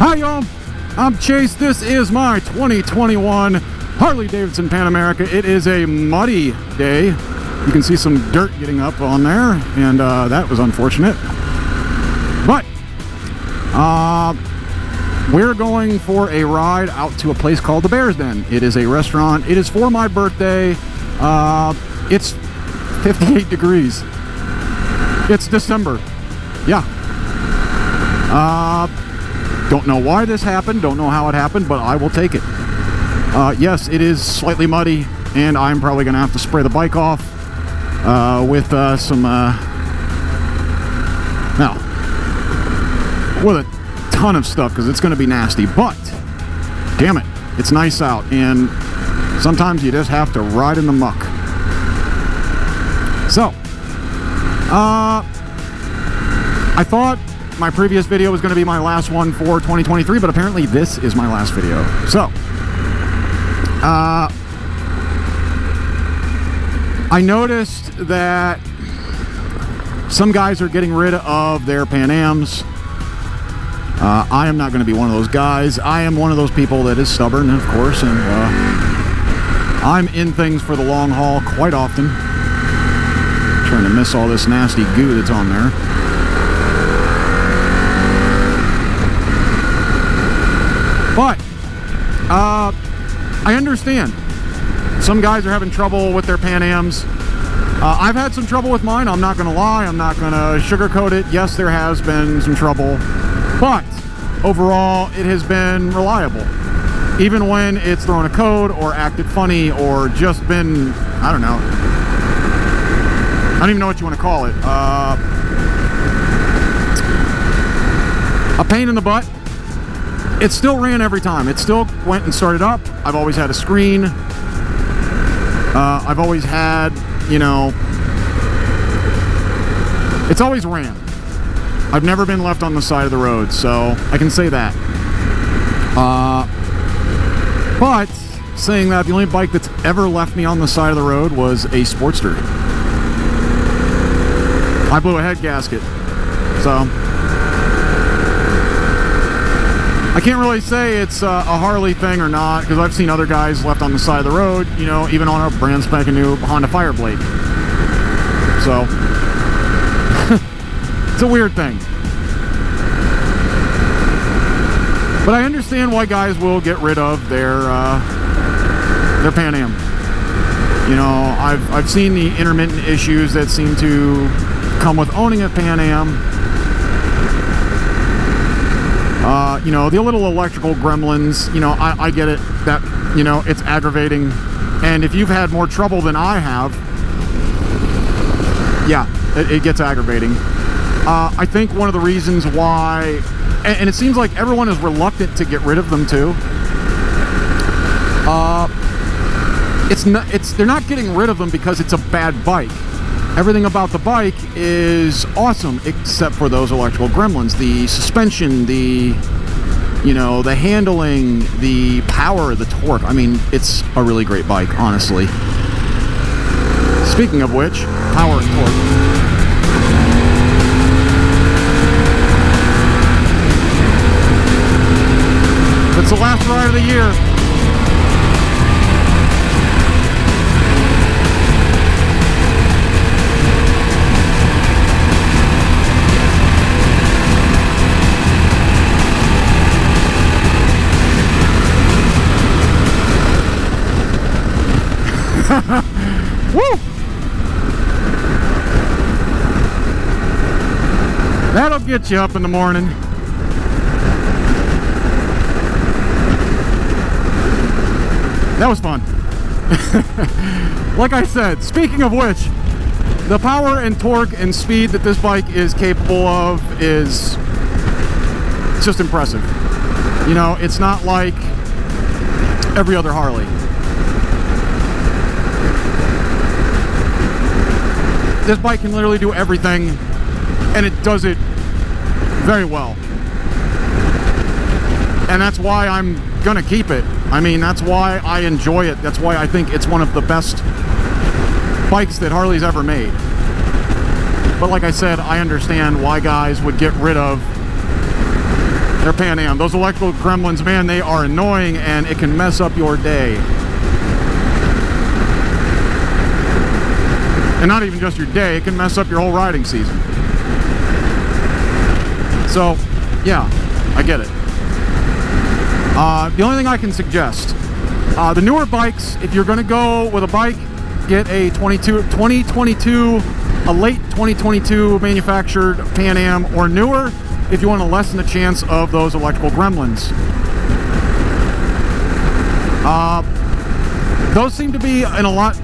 Hi y'all, I'm Chase. This is my 2021 Harley-Davidson Pan America. It is a muddy day. You can see some dirt getting up on there, and that was unfortunate. But we're going for a ride out to a place called the Bear's Den. It is a restaurant. It is for my birthday. It's 58 degrees. It's December. Yeah. Don't know why this happened. Don't know how it happened, but I will take it. Yes, it is slightly muddy, and I'm probably going to have to spray the bike off with with a ton of stuff, because it's going to be nasty. But damn it, it's nice out, and sometimes you just have to ride in the muck. So I thought my previous video was going to be my last one for 2023, but apparently this is my last video. So I noticed that some guys are getting rid of their Pan Ams. I am not going to be one of those guys. I am one of those people that is stubborn, of course, and I'm in things for the long haul quite often. Trying to miss all this nasty goo that's on there. But I understand. Some guys are having trouble with their Pan Ams. I've had some trouble with mine. I'm not going to lie. I'm not going to sugarcoat it. Yes, there has been some trouble. But overall, it has been reliable. Even when it's thrown a code or acted funny or just been, I don't know. I don't even know what you want to call it. A pain in the butt. It still ran every time. It still went and started up. I've always had a screen. I've always had, you know, it's always ran. I've never been left on the side of the road, so I can say that. But saying that, the only bike that's ever left me on the side of the road was a Sportster. I blew a head gasket, so I can't really say it's a Harley thing or not, because I've seen other guys left on the side of the road, you know, even on a brand spanking new Honda Fireblade. So it's a weird thing. But I understand why guys will get rid of their Pan Am. You know, I've seen the intermittent issues that seem to come with owning a Pan Am. You know, the little electrical gremlins, you know, I get it, that, you know, it's aggravating. And if you've had more trouble than I have, yeah, it gets aggravating. I think one of the reasons why, and it seems like everyone is reluctant to get rid of them too. They're not getting rid of them because it's a bad bike. Everything about the bike is awesome, except for those electrical gremlins. The suspension, the handling, the power, the torque. I mean, it's a really great bike, honestly. Speaking of which, power and torque. It's the last ride of the year. Woo! That'll get you up in the morning. That was fun. Like I said, speaking of which, the power and torque and speed that this bike is capable of is just impressive. You know, it's not like every other Harley. This bike can literally do everything, and it does it very well. And that's why I'm gonna keep it. I mean, that's why I enjoy it. That's why I think it's one of the best bikes that Harley's ever made. But like I said, I understand why guys would get rid of They're Pan Am. Those electrical gremlins, man, they are annoying, and it can mess up your day. And not even just your day, it can mess up your whole riding season. So, yeah, I get it. The only thing I can suggest, the newer bikes, if you're going to go with a bike, get a 2022, a late 2022 manufactured Pan Am or newer if you want to lessen the chance of those electrical gremlins. Those seem to be in a lot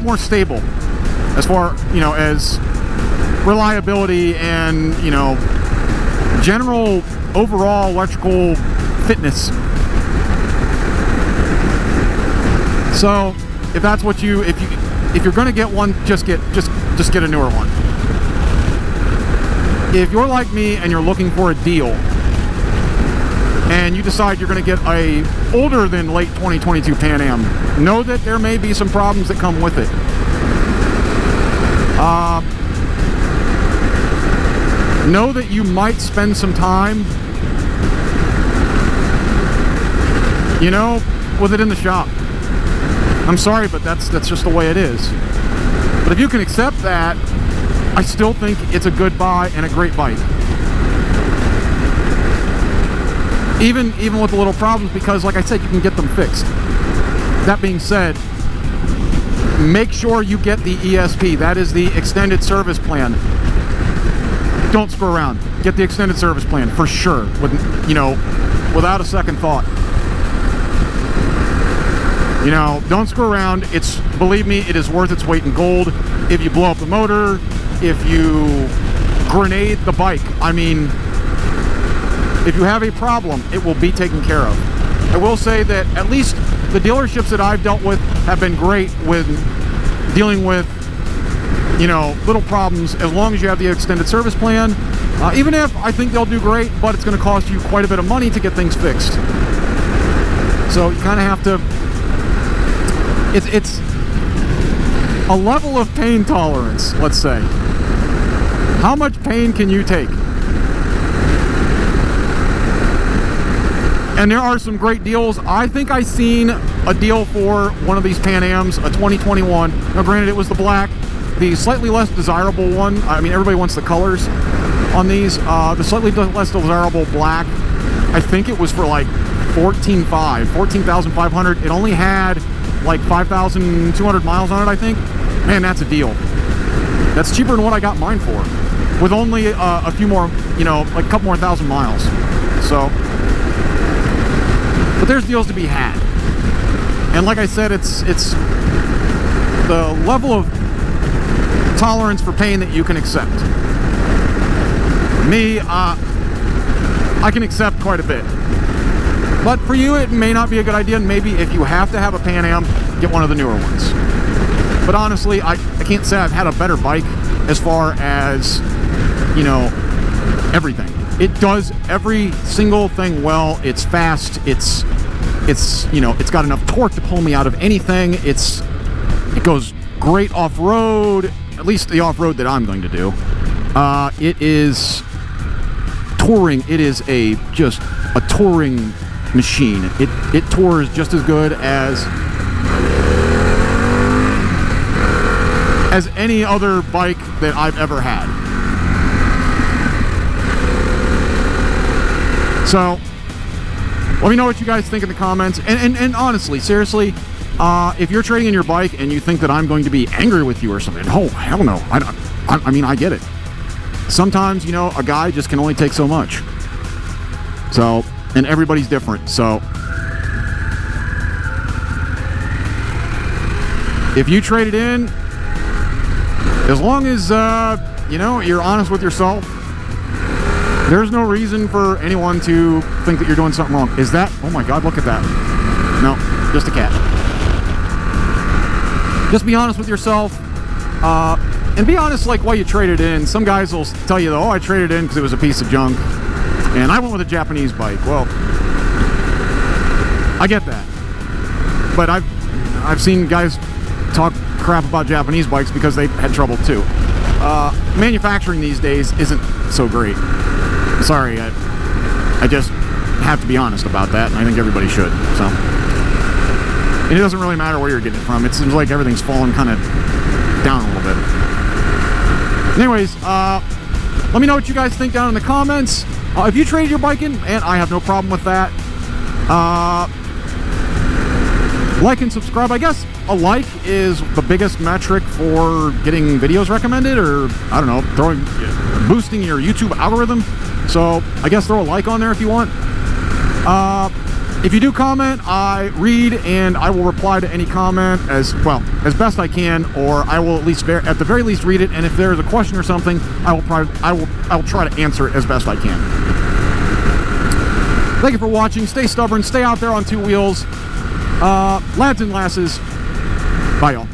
more stable as far, you know, as reliability and, you know, general overall electrical fitness. So if that's what if you're going to get one, just get a newer one. If you're like me and you're looking for a deal and you decide you're going to get a older than late 2022 Pan Am, know that there may be some problems that come with it. Know that you might spend some time, you know, with it in the shop. I'm sorry, but that's just the way it is. But if you can accept that, I still think it's a good buy and a great bike. Even with the little problems, because like I said, you can get them fixed. That being said, make sure you get the ESP. That is the extended service plan. Don't screw around. Get the extended service plan for sure, without a second thought. You know, don't screw around. Believe me, it is worth its weight in gold. If you blow up the motor, if you grenade the bike, I mean, if you have a problem, it will be taken care of. I will say that at least the dealerships that I've dealt with have been great with dealing with, you know, little problems as long as you have the extended service plan. Even if I think they'll do great, but it's going to cost you quite a bit of money to get things fixed. So you kind of have to, it's a level of pain tolerance, let's say. How much pain can you take? And there are some great deals. I think I seen a deal for one of these Pan Ams, a 2021. Now granted, it was the black, the slightly less desirable one. I mean, everybody wants the colors on these. The slightly less desirable black, I think it was for like $14,500. It only had like 5,200 miles on it, I think. Man, that's a deal. That's cheaper than what I got mine for, with only a few more, you know, like a couple more thousand miles. So, but there's deals to be had. And like I said, it's the level of tolerance for pain that you can accept. Me, I can accept quite a bit. But for you, it may not be a good idea. And maybe if you have to have a Pan Am, get one of the newer ones. But honestly, I can't say I've had a better bike as far as, you know, everything. It does every single thing well. It's fast. It's you know, it's got enough torque to pull me out of anything. It goes great off-road, at least the off-road that I'm going to do. It is touring. It is just a touring machine. It tours just as good as any other bike that I've ever had. So let me know what you guys think in the comments. And honestly, seriously, if you're trading in your bike and you think that I'm going to be angry with you or something, oh hell no. I mean, I get it. Sometimes, you know, a guy just can only take so much. So, and everybody's different. So if you trade it in, as long as, you know, you're honest with yourself, there's no reason for anyone to think that you're doing something wrong. Is that, oh my God, look at that. No, just a cat. Just be honest with yourself, and be honest like why you traded in. Some guys will tell you, oh, I traded in because it was a piece of junk, and I went with a Japanese bike. Well, I get that, but I've seen guys talk crap about Japanese bikes because they had trouble too. Manufacturing these days isn't so great. Sorry, I just have to be honest about that, and I think everybody should. So it doesn't really matter where you're getting it from. It seems like everything's fallen kind of down a little bit. Anyways, let me know what you guys think down in the comments. If you traded your bike in, and I have no problem with that. Like and subscribe. I guess a like is the biggest metric for getting videos recommended, or I don't know, boosting your YouTube algorithm. So I guess throw a like on there if you want. If you do comment, I read and I will reply to any comment as best I can, or I will at the very least read it. And if there is a question or something, I will try to answer it as best I can. Thank you for watching. Stay stubborn. Stay out there on two wheels. Lads and lasses. Bye, y'all.